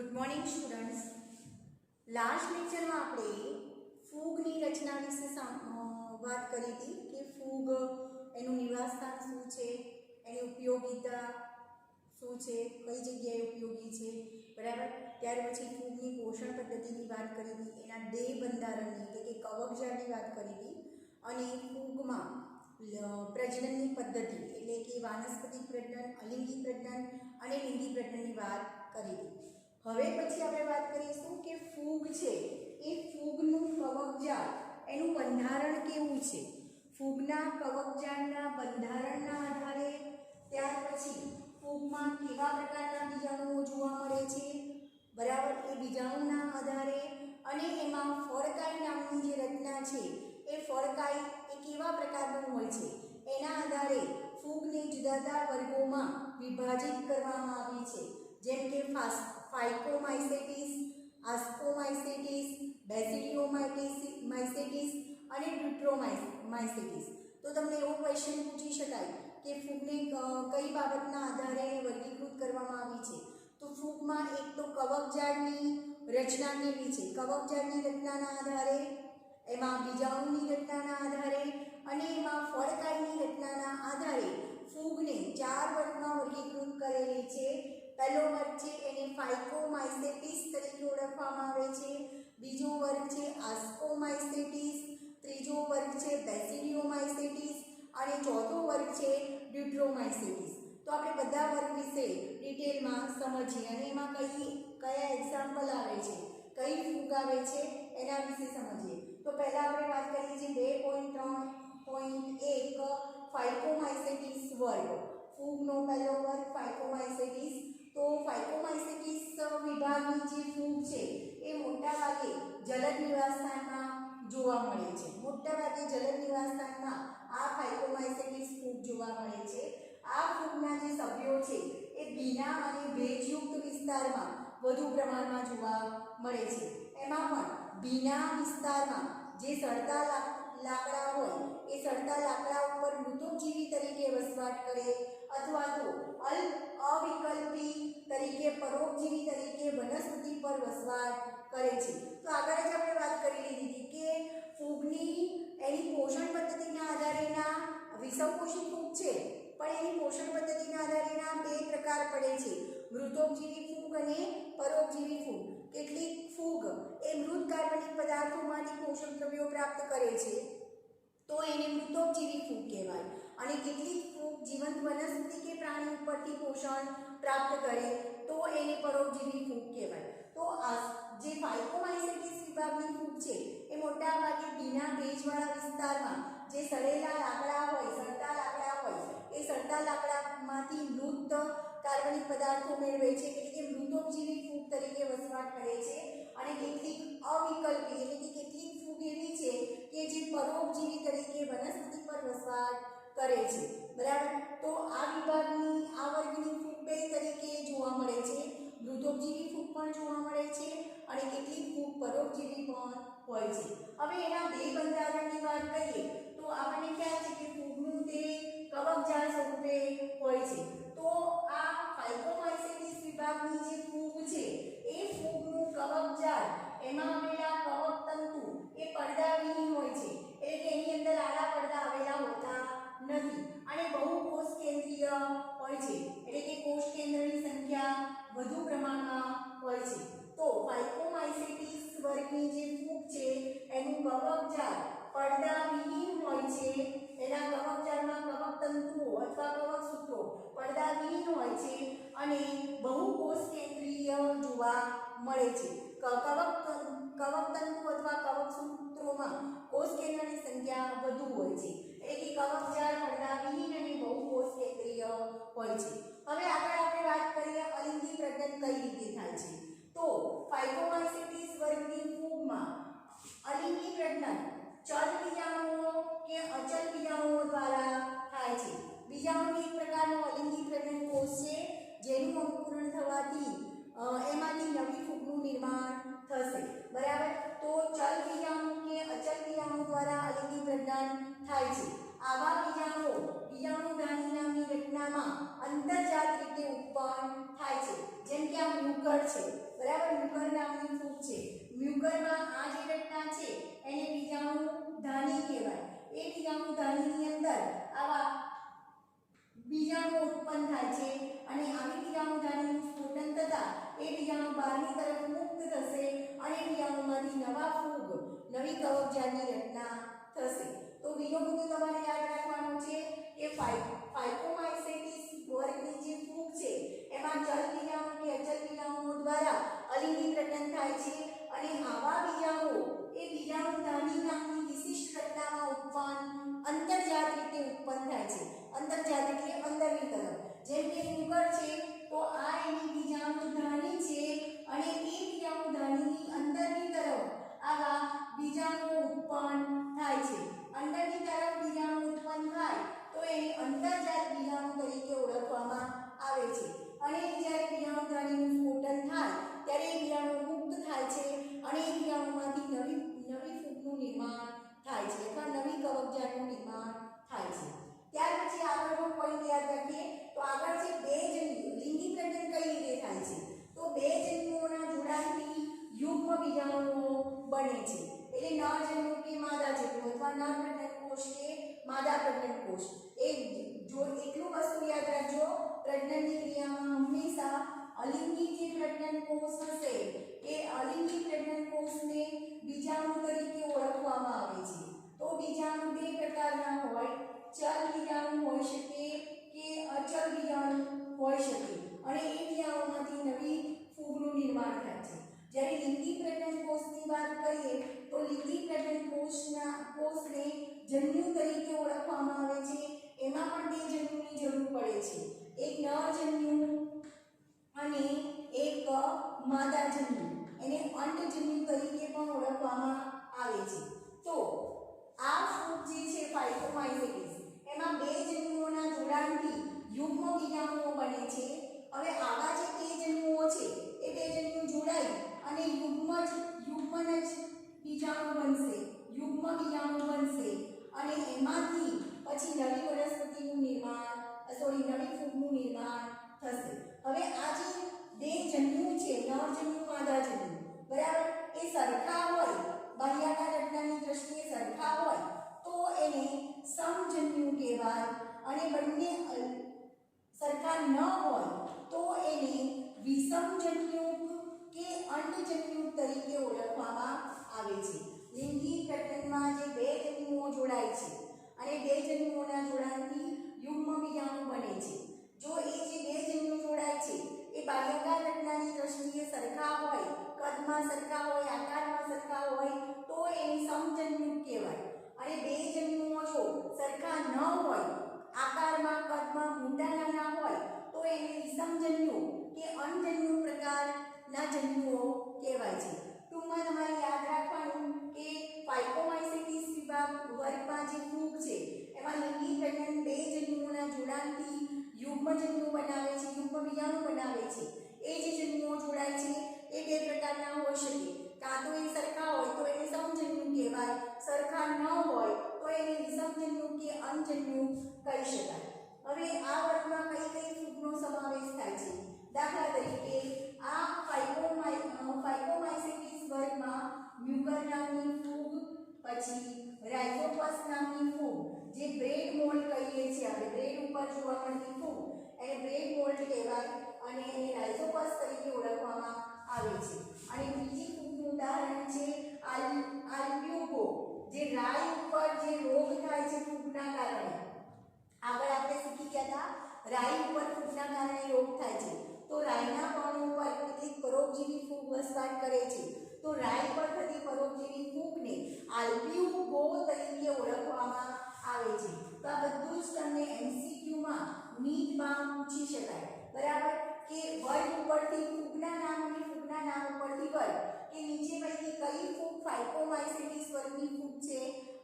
Good morning students. Last લેક્ચરમાં આપણે ફૂગની રચના વિશે વાત કરી હતી કે ફૂગ એનું નિવાસસ્થાન શું છે, એની ઉપયોગિતા શું છે, કઈ જગ્યાએ ઉપયોગી છે, બરાબર. ત્યાર પછી ફૂગની પોષણ પદ્ધતિની વાત કરી હતી, એના દેહ બંધારણની એટલે કે કવકજાળની વાત કરી હતી અને ફૂગમાં પ્રજનનની પદ્ધતિ એટલે કે વાનસ્પતિક પ્રજનન, અલિંગી પ્રજનન અને લિંગી પ્રજનનની વાત કરી હતી. હવે પછી આપણે વાત કરીશું કે ફૂગ છે એ ફૂગનું કવકજાળ એનું બંધારણ કેવું છે. ફૂગના કવકજાળના બંધારણના આધારે ત્યાર પછી ફૂગમાં કેવા પ્રકારના બીજાણુઓ જોવા મળે છે, બરાબર, એ બીજાણુના આધારે અને એમાં ફળકાઈ નામની જે રચના છે એ ફળકાઈ એ કેવા પ્રકારનું હોય છે એના આધારે ફૂગને જુદા જુદા વર્ગોમાં વિભાજિત કરવામાં આવી છે. જેમ કે ફાઇકોમાઇસેટિસ, આસ્કોમાઇસેટિસ, બેસિડિયોમાઇસેટિસ અને ડ્યુટ્રોમાઇસેટિસ. તો તમને એવો ક્વેશ્ચન પૂછી શકાય કે ફૂગને કઈ બાબતના આધારે વર્ગીકૃત કરવામાં આવી છે. તો ફૂગમાં એક તો કવકજાળની રચના કેવી છે, કવકજાળની રચનાના આધારે, એમાં બીજાણુની રચનાના આધારે અને એમાં ફળકાઈની રચનાના આધારે ફૂગને 4 વર્ગમાં વર્ગીકૃત કરેલી છે. પહેલો વર્ગ છે એને ફાઇકોમાઇસેટિસ તરીકે ઓળખવામાં આવે છે, બીજો વર્ગ છે આસ્કોમાઇસેટિસ, ત્રીજો વર્ગ છે બેસિડિયોમાઇસેટિસ અને ચોથો વર્ગ છે ડ્યુટ્રોમાઇસેટિસ. તો આપણે બધા વર્ગ વિશે ડિટેલમાં સમજીએ અને એમાં કયા એક્ઝામ્પલ આવે છે, કઈ ફૂગ આવે છે એના વિશે સમજીએ. તો પહેલા આપણે વાત કરીએ છીએ 2.3.1 ફાઇકોમાઇસેટિસ વર્ગ. ફૂગનો પહેલો વર્ગ ફાઇકોમાઇસેટિસ. તો ફાઇકોમાઇસેટિસ વિભાગની જે ફૂગ છે એ મોટાભાગે જલદ નિવાસસ્થાનમાં જોવા મળે છે. મોટાભાગે જલદ નિવાસસ્થાનમાં આ ફાઇકોમાઇસેટિસ ફૂગ જોવા મળે છે. આ ફૂગના જે સભ્યો છે એ ભીના અને ભેજયુક્ત વિસ્તારમાં વધુ પ્રમાણમાં જોવા મળે છે. એમાં પણ ભીના વિસ્તારમાં જે સળતા લાકડા હોય એ સળતા લાકડા ઉપર મૃતોપજીવી તરીકે વસવાટ કરે અથવા તો અવિકલ્પી તરીકે પરોપજીવી તરીકે વનસ્પતિ પર વસવાટ કરે છે. તો આગળ જ આપણે વાત કરી લીધી હતી કે ફૂગની એની પોષણ પદ્ધતિના આધારેના વિષમપોષી ફૂગ છે, પણ એની પોષણ પદ્ધતિના આધારેના 2 પ્રકાર પડે છે, મૃતોપજીવી ફૂગ અને પરોપજીવી ફૂગ. કેટલીક ફૂગ એ મૃત કાર્બનિક પદાર્થોમાંથી પોષક દ્રવ્યો પ્રાપ્ત કરે છે તો એને મૃતોપજીવી ફૂગ કહેવાય, અને કેટલીક ફૂગ જીવંત વનસ્પતિ કે પ્રાણી ઉપરથી પોષણ પ્રાપ્ત કરે તો એને પરોપજીવી ફૂગ કહેવાય. તો આ જે ફાઇકોમાઇસેટિસ વિભાગની ફૂગ છે એ મોટાભાગે ભીના ભેજવાળા વિસ્તારમાં જે સડેલા લાકડા હોય, સડતા લાકડા હોય, એ સડતા લાકડામાંથી મૃત કાર્બનિક પદાર્થો મેળવે છે, એટલે કે મૃતોપજીવી ફૂગ તરીકે વસવાટ કરે છે. અને કેટલીક અવિકલ્પી એટલે કે કેટલીક ફૂગ એવી છે કે જે પરોપજીવી તરીકે વનસ્પતિ પર વસવાટ કરે છે, બરાબર. તો આ વિભાગની આ વર્ગની ફૂગ 2 તરીકે જોવા મળે છે, મૃતોપજીવી ફૂગ પણ જોવા મળે છે અને કેટલીક ફૂગ પરોપજીવી પણ હોય છે. હવે એના દેહ બંધારણની વાત કરીએ તો આપણને ખ્યાલ છે કે ફૂગનું દેહ કવકજાળ સ્વરૂપે હોય છે. તો આ ફાઇકોમાઇસેટિસ વિભાગની જે ફૂગ છે એ ફૂગનું કવકજાળ એમાં આવેલા કવકતંતુ એ પડદાવિહીન હોય છે, એટલે કે એની અંદર આડા પડદા આવેલા હોતા નથી અને બહુકોષ કેન્દ્રીય હોય છે, એટલે કે કોષ કેન્દ્રની સંખ્યા વધુ પ્રમાણમાં હોય છે. તો ફાઇકોમાઇસેટિસ વર્ગની જે ફૂગ છે એનું કવકજાળ પડદાવિહીન હોય છે, એના કવકજાળમાં કવકતંતુઓ અથવા કવકસૂત્રો પડદાવિહીન હોય છે અને બહુકોષ કેન્દ્રીય જોવા મળે છે. કવકતંતુ અથવા કવકસૂત્રોમાં કોષ કેન્દ્રની સંખ્યા વધુ હોય છે, એટલે કે કવકજાળ પડદાવિહીન અને બહુકોષ કેન્દ્રીય હોય છે. હવે આગળ આપણે વાત કરીએ અલિંગી પ્રજનન કઈ રીતે થાય છે. તો ફાઇકોમાઇસેટિસ વર્ગની ફૂગમાં અલિંગી પ્રજનન ચલ બીજાણુઓ કે અચલ બીજાણુઓ દ્વારા થાય છે. બીજાણુ એક પ્રકારનો અલિંગી પ્રજનન કોષ છે જેનું અંકુરણ થવાથી એમાંથી નવી ફૂગનું નિર્માણ થશે, બરાબર. તો ચલ બીજાણુ કે અચલ બીજાણુ દ્વારા અલિંગી પ્રજનન થાય છે. આવા બીજાણુધાની નામની રચનામાં અંતર્જાત રીતે ઉત્પન્ન થાય છે, જેમ કે આ મ્યુકર છે, બરાબર. મ્યુકર નામની ફૂગ છે. મ્યુકરમાં આ જે રચના છે એને બીજાણુધાની કહેવાય. એ બીજાણુધાનીની અંદર આવા બીજાણુ ઉત્પન્ન થાય છે અને આવી બીજાણુધાનીનું સ્ફોટન થતાં એ બીજાણુ બહારની તરફ મુક્ત થશે અને બીજાણુમાંથી નવા ફૂગ નવી કવકજાળની રચના થશે. તો બીજો મુદ્દો તમારે યાદ રાખવાનો છે કે ફાઇકોમાઇસેટિસ વર્ગની જે ફૂગ છે એમાં ચલ બીજાણુ કે અચલ બીજાણુઓ દ્વારા અલિંગી પ્રજનન થાય છે અને આવા બીજાણુઓ એ બીજાણુધાની નામની વિશિષ્ટ રચનામાં ઉત્પન્ન અંતર્જાત રીતે ઉત્પન્ન થાય છે. અંતર્જાત એટલે અંદરની તરફ. જેમ કે મ્યુકર છે તો આ એની બીજાણુધાની છે અને એ બીજાણુધાનીની અંદરની તરફ આવા બીજાણુઓ ઉત્પન્ન થાય છે. અંદરની તરફ બીજાણુ ઉત્પન્ન થાય તો એને અંતર્જાત બીજાણુ તરીકે ઓળખવામાં આવે છે. અને જ્યારે બીજાણુધાનીનું સ્ફોટન થાય ત્યારે એ બીજાણુ મુક્ત થાય છે અને એ બીજાણુમાંથી નવી ફૂગનું નિર્માણ થાય છે અથવા નવી કવકજાળનું નિર્માણ થાય છે. ત્યાર પછી આગળનો પોઈન્ટ યાદ રાખીએ તો આગળ છે બે જન્યુ. લિંગી પ્રજનન કઈ રીતે થાય છે? તો બે જન્યુઓના જોડાણથી યુગ્મ બીજાણુઓ બને છે. એટલે નર જન્યુ કે માદા જન્યુ અથવા નર પ્રજનન કોષ કે માદા પ્રજનન કોષ. એ જો એટલું વસ્તુ યાદ રાખજો, પ્રજનનની ક્રિયામાં હંમેશા અલિંગી જે પ્રજનન કોષ હશે એ અલિંગી પ્રજનન કોષને બીજાણુ તરીકે ઓળખવામાં આવે છે. તો બીજાણુ બે પ્રકારના હોય, ચલ બીજાણુ હોઈ શકે કે અચલ બીજાણુ હોઈ શકે અને એ બીજાણુમાંથી નવી ફૂગનું નિર્માણ થાય છે. જ્યારે લિંગી પ્રજનન કોષની વાત કરીએ તો લિંગી પ્રજનન કોષને જન્યુ તરીકે ઓળખવામાં આવે છે. એમાં પણ બે જન્યુની જરૂર પડે છે, એક નર જન્યુ અને એક માદા જન્યુ. એને અંડજન્યુ તરીકે પણ ઓળખવામાં આવે છે. તો આ ફૂગ જે છે ફાઇકોમાઇસેટિસ એમાં બે જન્યુઓના જોડાણથી યુગ્મ બીજાણુઓ બને છે. હવે આવા જે બે જન્યુઓ છે એ બે જન્યુ જોડાઈ અને યુગ્મ જ બીજાણુ બનશે, યુગ્મ બીજાણુ બનશે અને એમાંથી પછી નવી વનસ્પતિનું નિર્માણ નવી ફૂગનું નિર્માણ થશે. હવે આ જે બે જન્યુ છે નર જન્યુ માદા જન્યુ બરાબર એ સરખા હોય, બાહ્યાકાર રચનાની દ્રષ્ટિએ સરખા હોય તો એને સમજન્યુ કહેવાય અને બંને સરખા ન હોય તો એને વિષમજન્યુ કે અંડજન્યુ તરીકે ઓળખવામાં આવે છે. લિંગી પ્રજનનમાં જે બે જન્યુઓ જોડાય છે અને બે જન્યુઓના જોડાણથી યુગ્મ બીજાણુ બને છે. જો એ જે બે જન્યુ જોડાય છે એ બાહ્યાકાર રચનાની દ્રષ્ટિએ સરખા હોય, કદમાં સરખા હોય, આકારમાં સરખા હોય તો એને સમજન્યુ કહેવાય. અને બે જન્યુઓ જો સરખા ન હોય, આકારમાં કદમાં મોટા નાના હોય તો એને વિષમજન્યુ કે અંડજન્યુ પ્રકારના જન્યુઓ કહેવાય છે. ટૂંકમાં તમારે યાદ રાખવાનું કે ફાઇકોમાઇસેટિસ વર્ગમાં જે ફૂગ છે એમાં લિંગી પ્રજનન બે જન્યુઓના જોડાણથી યુગ્મજન્યુ બનાવે છે, યુગ્મ બીજાણુ બનાવે છે. એ જે જન્યુઓ જોડાય છે એ બે પ્રકારના હોઈ શકે. કાં તો એ સરખા હોય તો એને સમજન્યુ કહેવાય, સરખા ન હોય તો એને વિષમજન્યુ કે અંડજન્યુ કહી શકાય. હવે આ વર્ગમાં કઈ કઈ ફૂગનો સમાવેશ થાય છે? દાખલા તરીકે આ ફાઇકોમાઇસેટિસ વર્ગમાં મ્યુકર નામની ફૂગ, પછી રાઇઝોપસ નામની ફૂગ જે બ્રેડ મોલ્ડ કહીએ છીએ આપણે, બ્રેડ ઉપર જોવા મળતી ફૂગ એને બ્રેડ મોલ્ડ કહેવાય અને એને રાઇઝોપસ તરીકે ઓળખવામાં આવે છે. અને બીજી ફૂગનું ઉદાહરણ છે આલ્બ્યુગો જે રાઈ ઉપર જે રોગ થાય છે ફૂગના કારણે. આગળ આપણે શીખી ગયા હતા રાઈ ઉપર ફૂગના કારણે રોગ થાય છે તો રાઈના પણ ઉપર કેટલીક પરોપજીવી ફૂગ વસવાટ કરે છે. તો રાઈ પર થતી પરોપજીવી ફૂગને આલ્બ્યુગો તરીકે ઓળખવામાં આવે છે. તો આ બધું જ તમને એમસીક્યુમાં નીટમાં પૂછી શકાય બરાબર કે વર્ગ ઉપરથી ફૂગના નામ અને ફૂગના નામ ઉપરથી વર્ગ કે નીચે પૈકી કઈ ફૂગ ફાઇકોમાઇસેટિસ વર્ગની ફૂગ છે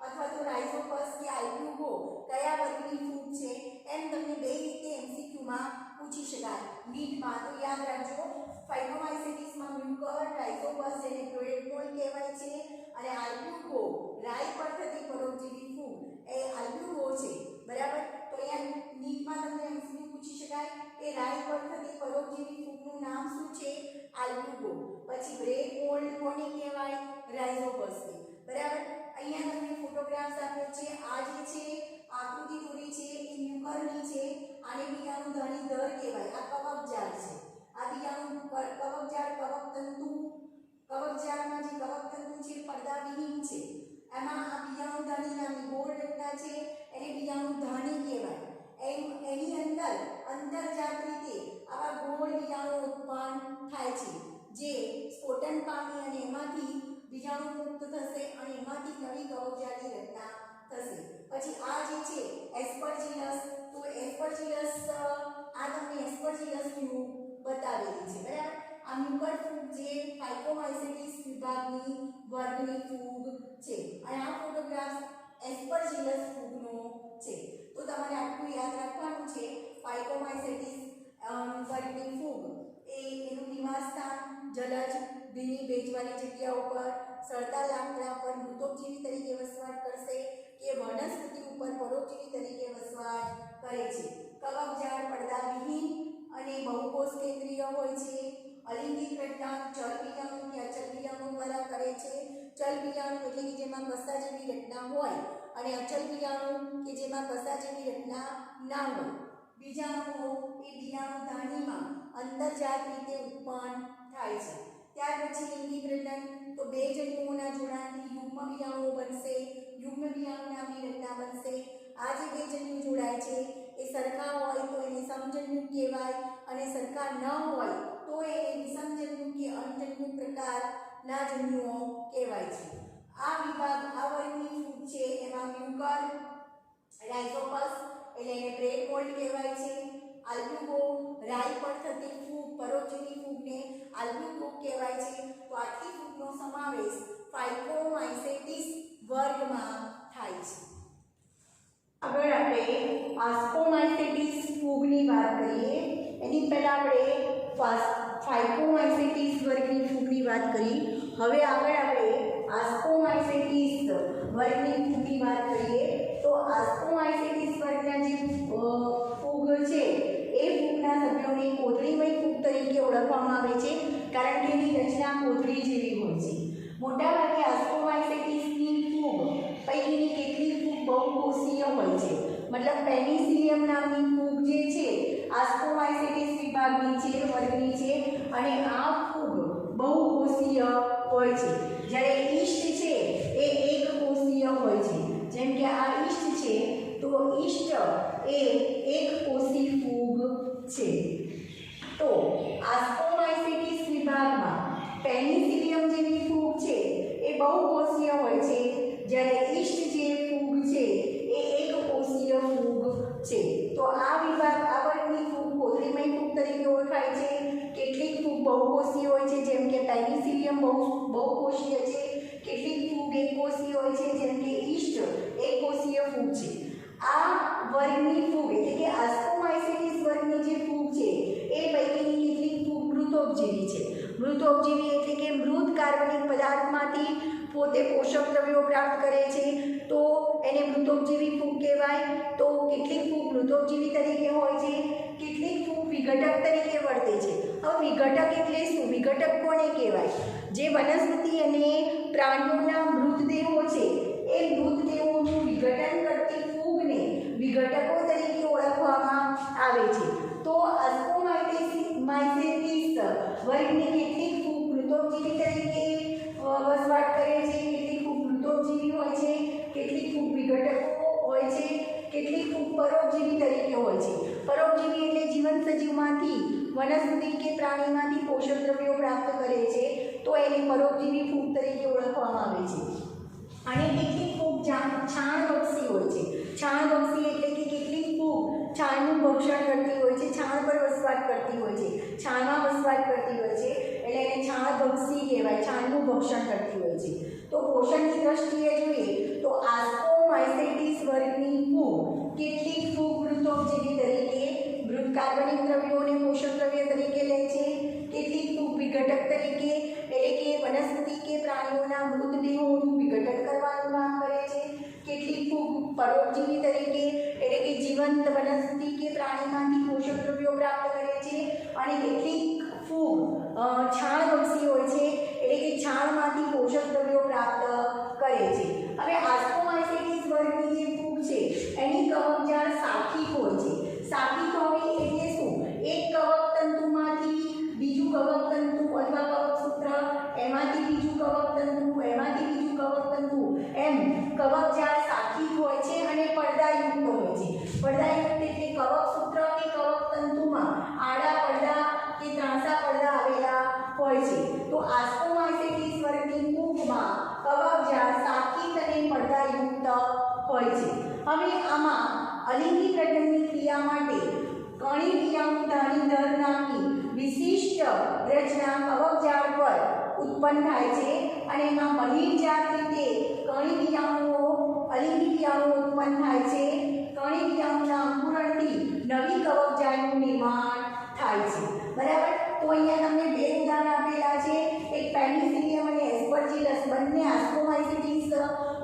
અથવા તો રાઇઝોપસ કે આલ્બ્યુગો કયા વર્ગની ફૂગ છે એમ તમને બે રીતે એમસીક્યુમાં પૂછી શકાય નીટમાં. તો યાદ રાખજો ફાઇકોમાઇસેટિસમાં મ્યુકર, રાઇઝોપસ જેને બ્રેડ મોલ્ડ કહેવાય છે અને આલ્બ્યુગો રાઈ પર થતી પરોપજીવી ફૂગ એ આલ્બ્યુગો છે બરાબર. તો અહીંયા નીટમાં તમને એમસીક્યુ પૂછી શકાય કે રાઈ પર થતી પરોપજીવી ફૂગનું નામ શું છે આલ્બ્યુકો, પછી બ્રેક મોલ્ડ કોને કહેવાય? રાઇઝોપસને, બરાબર. અહીંયા તમને ફોટોગ્રાફ્સ આપ્યો છે. આ જે છે આકૃતિ દોરી છે એ મ્યુકરની છે. આને બીજાણુ ધણી દર કહેવાય. આ કવકજાળ છે. આ બીજાણુ કવકજાળ, કવકજાળમાં જે કવકતંતુ છે પડદાવિહીન છે. એમાં આ બીજાણુ ધણી નામની ગોળ રચના છે એને બીજાણુ ધણી કહેવાય. એની અંદર અંતર્જાત રીતે આવા ગોળ બીજાણુ ઉત્પન્ન થાય છે જે સ્ફોટન પામી અને એમાંથી બીજાણુ મુક્ત થશે અને એમાંથી નવી કવકજાળની રચના થશે. પછી આ જે છે એસ્પરજીલસ, તો એસ્પરજીલસ આ તમને એસ્પરજીલસનું બતાવેલી છે, બરાબર. આ મ્યુકર ફૂગ જે ફાઇકોમાઇસેટિસ વિભાગની વર્ગની ફૂગ છે અને આ ફોટોગ્રાફ એસ્પરજીલસ ફૂગનો છે. તો તમારે આટલું યાદ રાખવાનું છે. ફાઇકોમાઇસેટિસ વર્ગની ફૂગ એ એનું નિવાસસ્થાન જલજ ભીની ભેજવાળી જગ્યાઓ પર, સળતા લાકડા પર મૃતોપજીવી તરીકે વસવાટ કરશે કે વનસ્પતિ ઉપર પરોપજીવી તરીકે વસવાટ કરે છે. કવકજાળ પડદાવિહીન અને બહુકોષ કેન્દ્રીય હોય છે. અલિંગિક રચના ચલ બીજાણુ કે અચલ બીજાણુ દ્વારા કરે છે. ચલ બીજાણુ એટલે કે જેમાં કસા જેવી રચના હોય અને અચલ બીજાણુ કે જેમાં કસા જેવી રચના ના હોય. બીજાણુઓ એ બીજાણુ ધાનીમાં અંતર્જાત રીતે ઉત્પન્ન થાય છે. ત્યાર પછી લિંગિક રચના, તો બે જન્યુઓના જોડાણથી યુગ્મ બીજાણુઓ બનશે. યુગ્મ બીજાણુ નામની રચના બનશે. આ જે બે જન્યુ જોડાય છે એ સરખા હોય તો એને સમજન્યુ કહેવાય અને સરખા ન હોય તો એને વિષમજન્યુ કે અંજન્યુ પ્રકારના જન્યુઓ કહેવાય છે. આ વિભાગ આ વર્ગની ફૂગ છે એમાં મ્યુકર, રાઇઝોપસ એટલે એને બ્રેક મોલ્ડ કહેવાય છે. આલ્બ્યુકો રાઈ પર થતી ફૂગ, પરોપજીવી ફૂગને આલ્બ્યુકો કહેવાય છે. તો આટલી ફૂગનો સમાવેશ ફાઇકોમાઇસેટિસ વર્ગમાં થાય છે. આગળ આપણે આસ્કોમાઇસેટિસ ફૂગની વાત કરીએ. એની પહેલા આપણે ફાઇકોમાઇસેટિસ વર્ગની ફૂગની વાત કરી. હવે આગળ આપણે આસ્કોમાઇસેટિસ વર્ગની ફૂગની વાત કરીએ. તો આસ્કોમાઇસેટિસ વર્ગના જે ફૂગ છે એ ફૂગના સભ્યોને કોથળીમય ફૂગ તરીકે ઓળખવામાં આવે છે કારણ કે એની રચના કોથળી જેવી હોય છે. મોટાભાગે આસ્કોમાઇસેટિસની ફૂગ પૈકીની કેટલીક ફૂગ બહુકોષીય હોય છે. મતલબ પેનિસિલિયમ નામની ફૂગ જે છે આસ્કોમાઇસેટિસ વિભાગની છે, વર્ગની છે અને આ ફૂગ બહુકોષીય હોય છે. જ્યારે ઈસ્ટ છે એ એકકોષીય હોય છે. જેમ કે આ ઈસ્ટ છે તો ઈસ્ટ એ એકકોષી ફૂગ છે. તો આસ્કોમાઇસેટિસ વિભાગમાં પેનિસિલિયમ જેવી ફૂગ છે એ બહુકોષીય હોય છે, જ્યારે ઈસ્ટ જે ફૂગ છે એ એકકોષીય ફૂગ છે. તો આ વિભાગ આ વર્ગની ફૂગ કોથળીમય ફૂગ તરીકે ઓળખાય છે. કેટલીક ફૂગ બહુકોષીય હોય છે જેમ કે પેનિસિલિયમ બહુકોષીય છે. કેટલીક ફૂગ એકકોષીય હોય છે જેમ કે ઈસ્ટ એકકોષીય ફૂગ છે. આ વર્ગની ફૂગ એટલે કે આસ્કોમાઇસેટિસ વર્ગની જે ફૂગ છે એ પૈકીની કેટલીક ફૂગ મૃતોપજીવી છે. મૃતોપજીવી એટલે કે મૃત કાર્બનિક પદાર્થમાંથી પોતે પોષક દ્રવ્યો પ્રાપ્ત કરે છે તો એને મૃતોપજીવી ફૂગ કહેવાય. તો કેટલીક ફૂગ મૃતોપજીવી તરીકે હોય છે, કેટલીક ફૂગ વિઘટક તરીકે વર્તે છે. હવે વિઘટક એટલે શું? વિઘટક કોને કહેવાય? જે વનસ્પતિ અને પ્રાણીઓના મૃતદેહો છે એ મૃતદેહોનું વિઘટન કરતી ફૂગને વિઘટકો તરીકે ઓળખવામાં આવે છે. તો આસ્કોમાઇસેટિસ વર્ગની કેટલીક ફૂગ મૃતોપજીવી તરીકે વસવાટ કરે છે, કેટલીક ફૂગ મૃતોપજીવી હોય છે, કેટલીક ફૂગ વિઘટકો હોય છે, કેટલીક ફૂગ પરોપજીવી તરીકે હોય છે. પરોપજીવી એટલે જીવંત સજીવમાંથી વનસ્પતિ કે પ્રાણીમાંથી પોષક દ્રવ્યો પ્રાપ્ત કરે છે તો એને પરોપજીવી ફૂગ તરીકે ઓળખવામાં આવે છે. અને કેટલીક ફૂગ છાણભક્ષી હોય છે. છાણભક્ષી એટલે કે કેટલીક ફૂગ છાણનું ભક્ષણ કરતી હોય છે, છાણ પર વસવાટ કરતી હોય છે, છાણમાં વસવાટ કરતી હોય છે એટલે એને છાણભક્ષી કહેવાય, છાણનું ભક્ષણ કરતી હોય છે. તો પોષણની દ્રષ્ટિએ જોઈએ તો આસ્કોમાઇસેટિસ વર્ગની ફૂગ કેટલીક ફૂગ મૃતોપજીવી તરીકે મૃત કાર્બનિક દ્રવ્યોને પોષક દ્રવ્ય તરીકે લે છે, કેટલીક ફૂગ વિઘટક તરીકે એટલે કે વનસ્પતિ કે પ્રાણીઓના મૃતદેહોનું વિઘટન કરવાનું કામ કરે છે, કેટલીક ફૂગ પરોપજીવી તરીકે એટલે કે જીવંત વનસ્પતિ કે પ્રાણીમાંથી પોષક દ્રવ્યો પ્રાપ્ત કરે છે અને કેટલીક ફૂગ છાણવંશી હોય છે, એટલે કે છાણમાંથી પોષક દ્રવ્યો પ્રાપ્ત કરે છે. હવે આસ્કોમાઇસેટીસ વર્ગની જે ફૂગ છે એની કવકજાળ સાખી હોય છે. સાખી હોવી એટલે શું? એક કવક તંતુમાંથી બીજું કવક તંતુ અથવા કવક સૂત્ર, એમાંથી બીજું કવક તંતુ, એમાંથી બીજું કવક તંતુ, એમ કવકજાળ સાખી હોય છે અને પડદાયુક્ત હોય છે. પડદાયુક્ત એટલે કવક સૂત્ર અને કવક તંતુમાં આડા પડદા કે ત્રાંસા પડદા આવેલા હોય છે. તો આસ્કોમાઇસેટીસ વર્ગની ફૂગમાં કવકજાળ સાખી અને પડદાયુક્ત હોય છે. હવે આમાં અલિંગી પ્રજનનની ક્રિયા માટે કણી વિયાણુધાની દર નામની વિશિષ્ટ રચના કવકજાળ પર ઉત્પન્ન થાય છે અને એમાં બહિર્જાત રીતે કણી વિયાણુઓ અલિંગી વિયાણુઓ ઉત્પન્ન થાય છે. કણી વિયાણુના અંકુરણથી નવી કવકજાળનું નિર્માણ થાય છે. બરાબર. તો અહીંયા તમને બે ઉદાહરણ આપેલા છે. એક પેનિસિલિયમ અને એસ્પરજીલસ બંને આસ્કોમાઇસેટીસ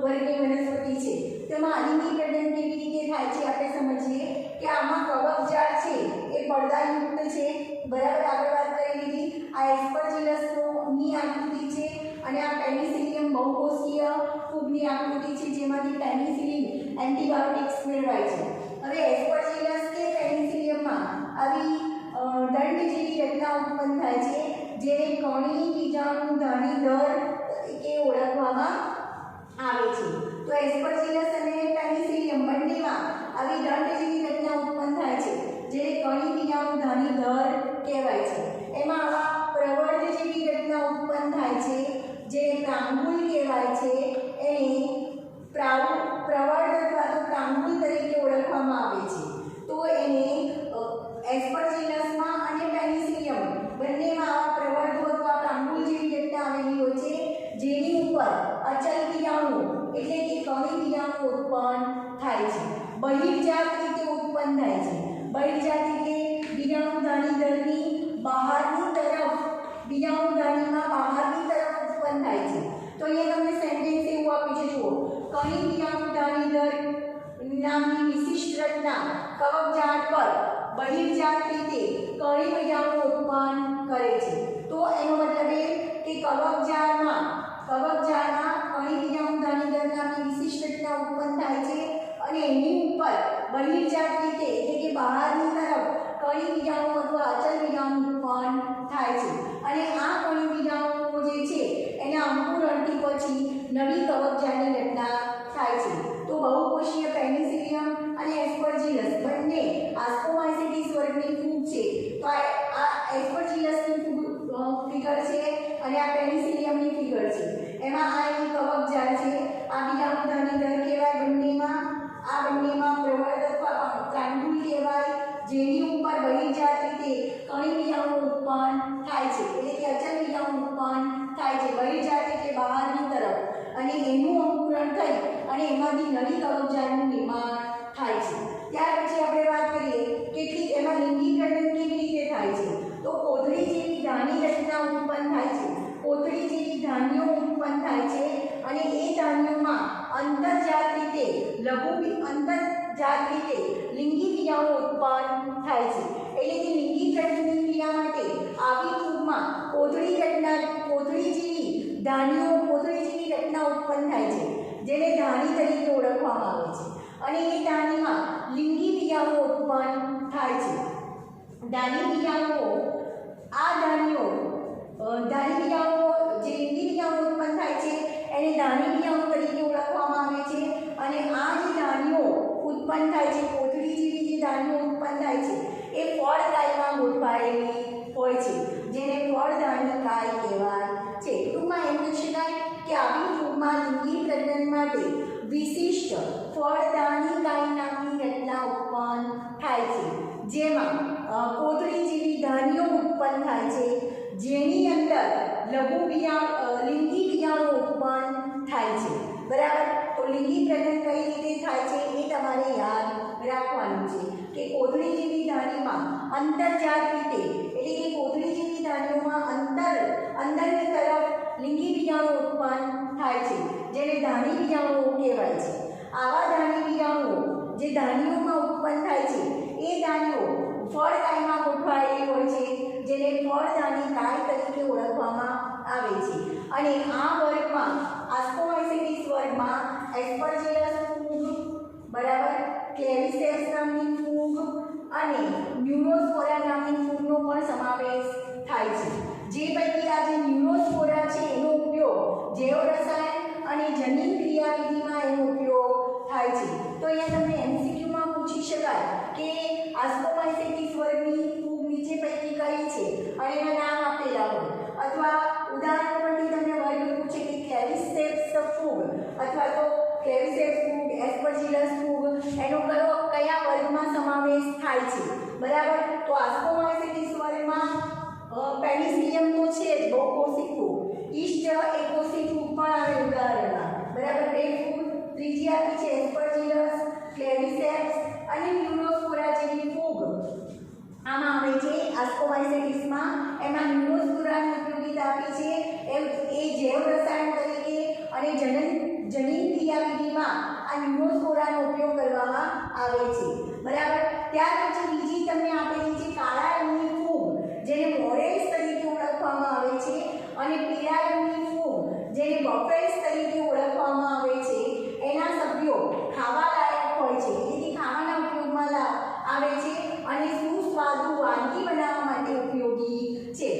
વર્ગની વનસ્પતિ છે. તેમાં અલિંગી પ્રજનન કેવી રીતે થાય છે આપણે સમજીએ કે આમાં કવકજાળ છે એ પડદાયુક્ત છે. બરાબર. આગળ વાત કરી લીધી. આ એસ્પરજીલસની આકૃતિ છે અને આ પેનિસિલિયમ બહુકોષીય ફૂગની આકૃતિ છે જેમાંથી પેનિસિલિન એન્ટીબાયોટિક્સ મેળવાય છે. હવે એસ્પરજીલસ કે પેનિસિલિયમમાં આવી દંડ જેવી રચના ઉત્પન્ન થાય છે જેને કણી બીજાણુધાની દર તરીકે ઓળખવામાં આવે છે. તો એસ્પરજીલસ અને પેનિસિલિયમ બંનેમાં આવી દંડ જેવી રચના ઉત્પન્ન થાય છે જેને કણી બીજાણુધાની દર કહેવાય છે. એમાં આવા પ્રવર્ધ જેવી રચના ઉત્પન્ન થાય છે જે પ્રાંગુલ કહેવાય છે. એને પ્રવર્ધ અથવા તો પ્રાંગુલ તરીકે ઓળખવામાં આવે છે. તો એને એસ્પરજીલસમાં અને પેનિસિલિયમ બંનેમાં આવા પ્રવર્ધો અથવા પ્રાંગુલ જેવી રચના આવેલી હોય છે જેની ઉપર અચલ બીજાણુ એટલે કે કણી બીજાણુ ઉત્પન્ન થાય છે. બહિર્જાત રીતે ઉત્પન્ન થાય છે. બહિર્જાત એટલે બીજાણુધાની દરની બહારની તરફ બીજાણુધાનીમાં બહારની તરફ ઉત્પન્ન થાય છે. તો અહીંયા તમને સેન્ટેન્સ એવું આપ્યું છે જુઓ. કણી બીજાણુધાની દર નામની વિશિષ્ટ રચના કવકજાળ પર બહિર્જાત રીતે કણી બીજાણુ ઉત્પન્ન કરે છે. તો એનો મતલબ એ કે કવકજાળમાં કણી બીજાણુધાની દર નામની વિશિષ્ટ રચના ઉત્પન્ન થાય છે અને એની ઉપર બહિર્જાત રીતે એટલે કે બહારની તરફ કણી બીજાણુ અથવા અચલ બીજાણુ ઉત્પન્ન થાય છે અને આ કણી બીજાણુઓ જે છે એના અંકુરણથી પછી નવી કવકજાળની રચના થાય છે. તો બહુકોષીય પેનિસિલિયમ અને એસ્પરજીલસ બંને આસ્કોમાઇસેટીસ વર્ગની ફૂગ છે. તો આ એસ્પરજીલસની ફિગર છે અને આ પેનિસિલિયમની ફિગર છે. એમાં આ એની કવકજાળ છે. આ બીજાણુધાની દર કહેવાય બંનેમાં. આ બંનેમાં પ્રવર્ધ અથવા પ્રાંગુલ કહેવાય જેની ઉપર બહિર્જાત રીતે કણી બીજાણુ ઉત્પન્ન થાય છે એટલે કે અચલ બીજાણુ ઉત્પન્ન થાય છે. બહિર્જાત એટલે બહારની તરફ અને એનું અંકુરણ થઈ અને એમાંથી નવી કવકજાળનું નિર્માણ થાય છે. ત્યાર પછી આપણે વાત કરીએ કેટલીક એમાં લિંગી પ્રજનન કેવી રીતે થાય છે. તો કોથળી જેવી ધાની રચના ઉત્પન્ન થાય છે. કોથળી જેવી ધાનીઓ ઉત્પન્ન થાય છે અને એ ધાનીઓમાં અંતરજાત રીતે લિંગી બીજાણુ ઉત્પન્ન થાય છે. એટલે કે લિંગી પ્રજનનની ક્રિયા માટે આવી ફૂગમાં કોથળી જેવી રચના ઉત્પન્ન થાય છે જેને ધાની તરીકે ઓળખવામાં આવે છે અને એ ધાનીમાં લિંગી બીજાણુ ઉત્પન્ન થાય છે. ધાની બીજાણુઓ જે લિંગી બીજાણુ ઉત્પન્ન થાય છે એને ધાની બીજાણુ તરીકે ઓળખવામાં આવે છે અને આ જે ધાનીઓ ઉત્પન્ન થાય છે કોથળી જેવી જે ધાનીઓ ઉત્પન્ન થાય છે એ ફળદાયમાં ગોઠવાયેલી હોય છે જેને ફળદાયી કાય કહેવાય છે. ટૂંકમાં એમ કહી શકાય કે આવી ફૂગમાં લિંગી પ્રજનન માટે વિશિષ્ટ ફળદાયી કાય નામની રચના ઉત્પન્ન થાય છે જેમાં કોથળી જેવી ધાનીઓ ઉત્પન્ન થાય છે જેની અંદર લિંગી બીજાણુ ઉત્પન્ન થાય છે. બરાબર. તો લિંગી પ્રજનન કઈ રીતે થાય છે એ તમારે યાદ રાખવાનું છે કે કોથળી જેવી ધાનીમાં અંતરજાત રીતે એટલે કે કોથળી જેવી ધાનીઓમાં અંદરની તરફ લિંગી બીજાણુ ઉત્પન્ન થાય છે જેને ધાની બીજાણુઓ કહેવાય છે. આવા ધાની બીજાણુઓ જે ધાનીઓમાં ઉત્પન્ન થાય છે એ ધાનીઓ ફળદાયમાં ગોઠવાયેલી હોય છે જેને ફળદાયી કાય તરીકે ઓળખવામાં આવે છે. અને આ વર્ગમાં આસ્કોમાઇસેટીસ વર્ગમાં એસ્પરજિલસ ફૂગ, બરાબર, ક્લેવિસેપ્સ નામની ફૂગ અને ન્યુરોસ્પોરા નામની ફૂગનો પણ સમાવેશ થાય છે. જે પૈકી આ જે ન્યુરોસ્પોરા છે એનો ઉપયોગ જૈવ રસાયણ અને જનીન ક્રિયાવિધિમાં એનો ઉપયોગ થાય છે. તો અહીંયા તમને એમસીક્યુમાં પૂછી શકાય કે આસ્કોમાઇસેટીસ વર્ગની ફૂગ નીચે પૈકી કઈ છે અને એના નામ આપેલા હોય, અથવા ઉદાહરણ પરથી તમને વર્ગ પૂછે કે ક્લેવિસેપ્સ ફૂગ અથવા તો ક્લેવિસેપ્સ ફૂગ, એસ્પરજિલસ ફૂગ, એનો કયા વર્ગમાં સમાવેશ થાય છે, બરાબર. તો આસ્કોમાઇસેટીસ વર્ગમાં પેનિસિલિયમ તો છે જ, બહુકોષી ફૂગ, ઈસ્ટ એકોષી ફૂગ પણ આવે ઉદાહરણમાં, બરાબર. બે ફૂગ ત્રીજી આપી છે એસ્પરજિલસ, ક્લેવિસેપ્સ અને ન્યુરોસ્પોરા જેવી ફૂગ આમાં આવે છે આસ્કોમાઇસેટીસમાં. એમાં ન્યુરોસ્પોરાની ઉપયોગિતા આપી છે એ જૈવ રસાયણ તરીકે અને જનીન ક્રિયાવિધિમાં આ ન્યુરોસ્પોરાનો ઉપયોગ કરવામાં આવે છે, બરાબર. ત્યાર પછી બીજી તમને આપેલી છે કાળા રંગની ફૂગ, જેને મોરેલ્સ તરીકે ઓળખવામાં આવે છે, અને પીળા રંગની ફૂગ, જેને બફેલ્સ તરીકે ઓળખવામાં આવે છે. એના સભ્યો ખાવા લાયક હોય છે, તેથી ખાવાના ઉપયોગમાં આવે છે અને સુસ્વાદુ વાનગી બનાવવા માટે ઉપયોગી છે.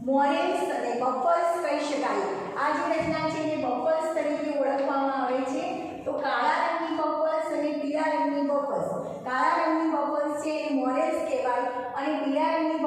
મોરેલ્સ અને બફલ્સ કહી શકાય. આ જે રચના છે એને બફલ્સ તરીકે ઓળખવામાં આવે છે. તો કાળા રંગની બફલ્સ અને પીળા રંગની બફલ્સ, કાળા રંગની બફલ્સ છે એ મોરેલ્સ કહેવાય અને પીળા રંગની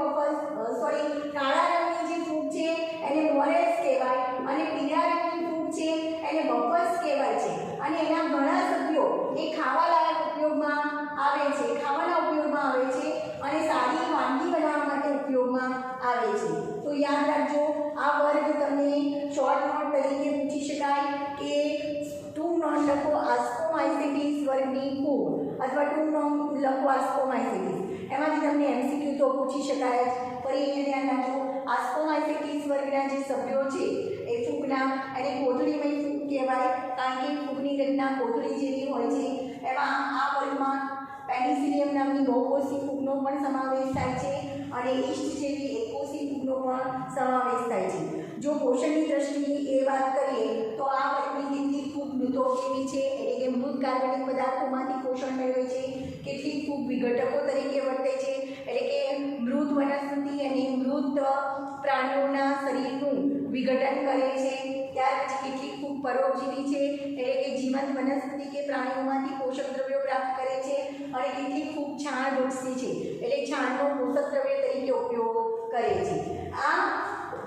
કાળા રંગની જે ફૂગ છે એને મોરેલ્સ કહેવાય અને પીળા રંગની ફૂગ છે એને બફલ્સ કહેવાય છે. અને એના ઘણા સભ્યો એ ખાવાલાયક ઉપયોગમાં આવે છે, ખાવાના ઉપયોગમાં આવે છે અને સારી વાનગી બનાવવા માટે ઉપયોગમાં આવે છે. તો યાદ રાખજો, આ વર્ગ તમને શોર્ટ નોટ તરીકે પૂછી શકાય કે ટૂંક નોટ લખો આસ્કોમાઇસેટીસ વર્ગની ફૂગ અથવા ટૂંક નોટ લખો આસ્કોમાઇસેટીસ. એમાંથી તમને એમસીક્યુ તો પૂછી શકાય જ. ફરી અહીંયા ધ્યાન રાખજો, આસ્કોમાઇસેટીસ વર્ગના જે સભ્યો છે એ ફૂગના એને કોથળીમય ફૂગ કહેવાય, કારણ કે ફૂગની રચના કોથળી જેવી હોય છે. એમાં આ વર્ગમાં પેનિસિલિયમ નામની બહુકોષી ફૂગનો પણ સમાવેશ થાય છે અને ઈસ્ટ જેવી એકોષી ફૂગનો પણ સમાવેશ થાય છે. જો પોષણની દ્રષ્ટિએ એ વાત કરીએ તો આ વર્ગની કેટલીક ફૂગ મૃતોપજીવી છે, એટલે કે મૃત કાર્બનિક પદાર્થોમાંથી પોષણ મેળવે છે. કેટલીક ફૂગ વિઘટકો તરીકે વર્તે છે, એટલે કે મૃત વનસ્પતિ અને મૃત પ્રાણીઓના શરીરનું વિઘટન કરે છે. ત્યાર પછી કેટલીક ફૂગ પરોપજીવી છે, એટલે કે જીવંત વનસ્પતિ કે પ્રાણીઓમાંથી પોષક દ્રવ્યો પ્રાપ્ત કરે છે. અને કેટલીક ફૂગ છાણભક્ષી છે, એટલે છાણનો પોષક દ્રવ્ય તરીકે ઉપયોગ કરે છે. આ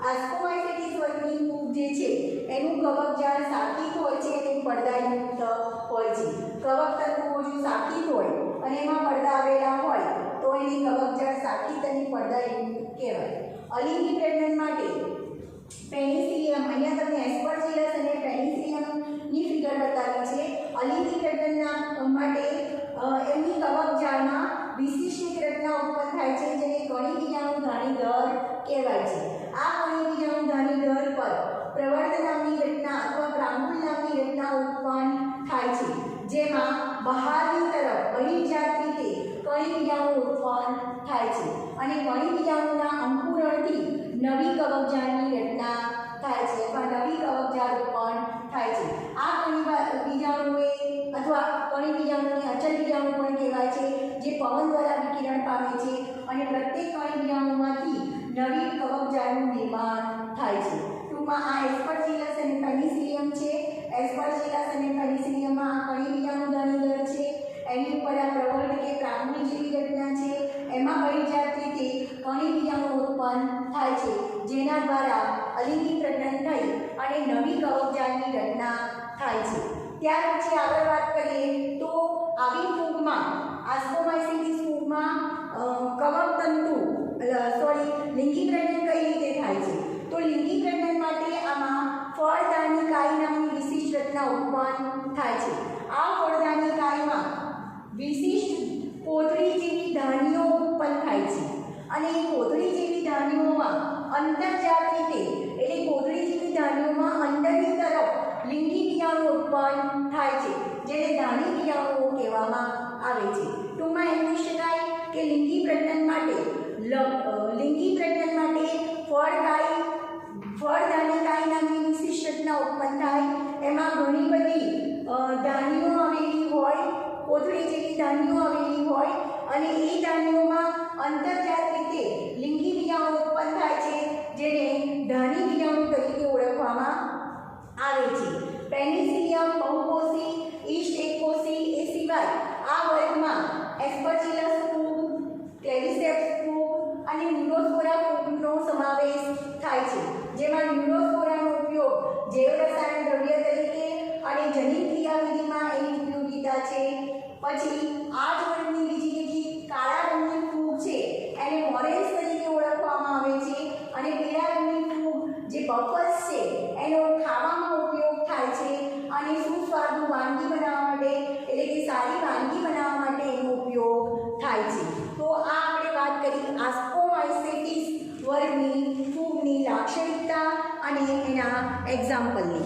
આસ્કોમાઇસેટીસ વર્ગની ફૂગ જે છે એનું કવકજાળ સાકિત હોય છે અને પડદાયુક્ત હોય છે. કવક તંતુઓ જો સાકિત હોય અને એમાં પડદા આવેલા હોય તો એની કવકજાળ સાકિત અને પડદાયુક્ત કહેવાય. અલિંગી પ્રજનન માટે પેનિસિલિયમ, અહીંયા તમને એસ્પરજિલસ અને પેનિસિલિયમની ફિગર બતાવી છે. અલિંગી પ્રજનનના માટે એમની કવકજાળમાં વિશિષ્ટ રચના ઉત્પન્ન થાય છે, જેને કણી બીજાણુધાની દર કહેવાય છે. આ કણી બીજાણુધાની દર પર પ્રવર્ત નામની રચના અથવા પ્રાંગુલ નામની રચના ઉત્પન્ન થાય છે, જેમાં બહારની તરફ બહિર્જાત રીતે કણી બીજાણુ ઉત્પન્ન થાય છે અને કણી બીજાણુના અંકુરણથી નવી કવકજાળની રચના થાય છે અથવા નવી કવકજાળ ઉત્પન્ન થાય છે. આ કણી બીજાણુએ અથવા કણી બીજાણુને અચલ બીજાણુ પણ કહેવાય છે, જે પવન દ્વારા વિકિરણ પામે છે અને પ્રત્યેક કણી બીજાણુમાંથી નવી કવકજાળનું નિર્માણ થાય છે. ટૂંકમાં આ એસ્પરજિલસ અને પેનિસિલિયમ છે. એસ્પરજિલસ અને પેનિસિલિયમમાં આ કણી બીજાણુધાની દર છે, એની ઉપર આ પ્રવર્ત કે પ્રાંગુલ જેવી રચના છે. એમાં બહિર્જાત રીતે કણી બીજાણુ ઉત્પન્ન થાય છે, જેના દ્વારા અલિંગી પ્રજનન થઈ અને નવી કવકજાળની રચના થાય છે. ત્યાર પછી આગળ વાત કરીએ તો આવી ફૂગમાં આસ્કોમાઇસેટીસ ફૂગમાં લિંગી પ્રજનન કઈ રીતે થાય છે? તો લિંગી પ્રજનન માટે આમાં ફળદાની કાય નામની વિશિષ્ટ રચના ઉત્પન્ન થાય છે. આ ફળદાની કાયમાં વિશિષ્ટ કોથળી જેવી ધાનીઓ ઉત્પન્ન થાય છે અને એ કોથળી જેવી ધાનીઓમાં અંતર્જાત રીતે, એટલે કોથળી જેવી ધાનીઓમાં અંદરની તરફ લિંગી બીજાણુ ઉત્પન્ન થાય છે, જેને ધાની બીજાણુઓ કહેવામાં આવે છે. ટૂંકમાં એમ કહી શકાય કે લિંગી પ્રજનન માટે લિંગી પ્રજનન માટે ફળદાયી નામની વિશિષ્ટ રચના ઉત્પન્ન થાય. એમાં ઘણી બધી ધાનીઓ આવેલી હોય, કોથળી જેવી ધાનીઓ આવેલી હોય અને એ ધાનીઓમાં અંતર્જાત રીતે લિંગી બીજાણુ ઉત્પન્ન થાય છે, જેને ધાની બીજાણુ તરીકે ઓળખવામાં આવે છે. પેનિસિલિયમ બહુકોષી, ઈસ્ટ એકકોષી, એ સિવાય આ વર્ગમાં એસ્પર્જિલસ ફૂગ, ક્લેરિસેપ્સ ફૂગ અને ન્યુરોસ્પોરા ફૂગનો સમાવેશ થાય છે, જેમાં ન્યુરોસ્પોરાનો ઉપયોગ જૈવ રસાયણ દ્રવ્ય તરીકે અને જનીન ક્રિયાવિધિમાં એની ઉપયોગિતા છે. પછી આ જ વર્ગની બીજી કેટલી કાળા રંગની ફૂગ છે એને મોરેલ્સ તરીકે ઓળખવામાં આવે છે અને પીળા રંગની ફૂગ જે બફલ્સ છે એનો ખાવામાં ઉપયોગ થાય છે અને સુસ્વાદુ વાનગી બનાવવા માટે એટલે કે સારી વાનગી બનાવવા માટે એનો ઉપયોગ થાય છે. તો આ આપણે વાત કરી આસ્કોમાઇસેટિસ વર્ગની ફૂગની લાક્ષણિકતા અને એના એક્ઝામ્પલની.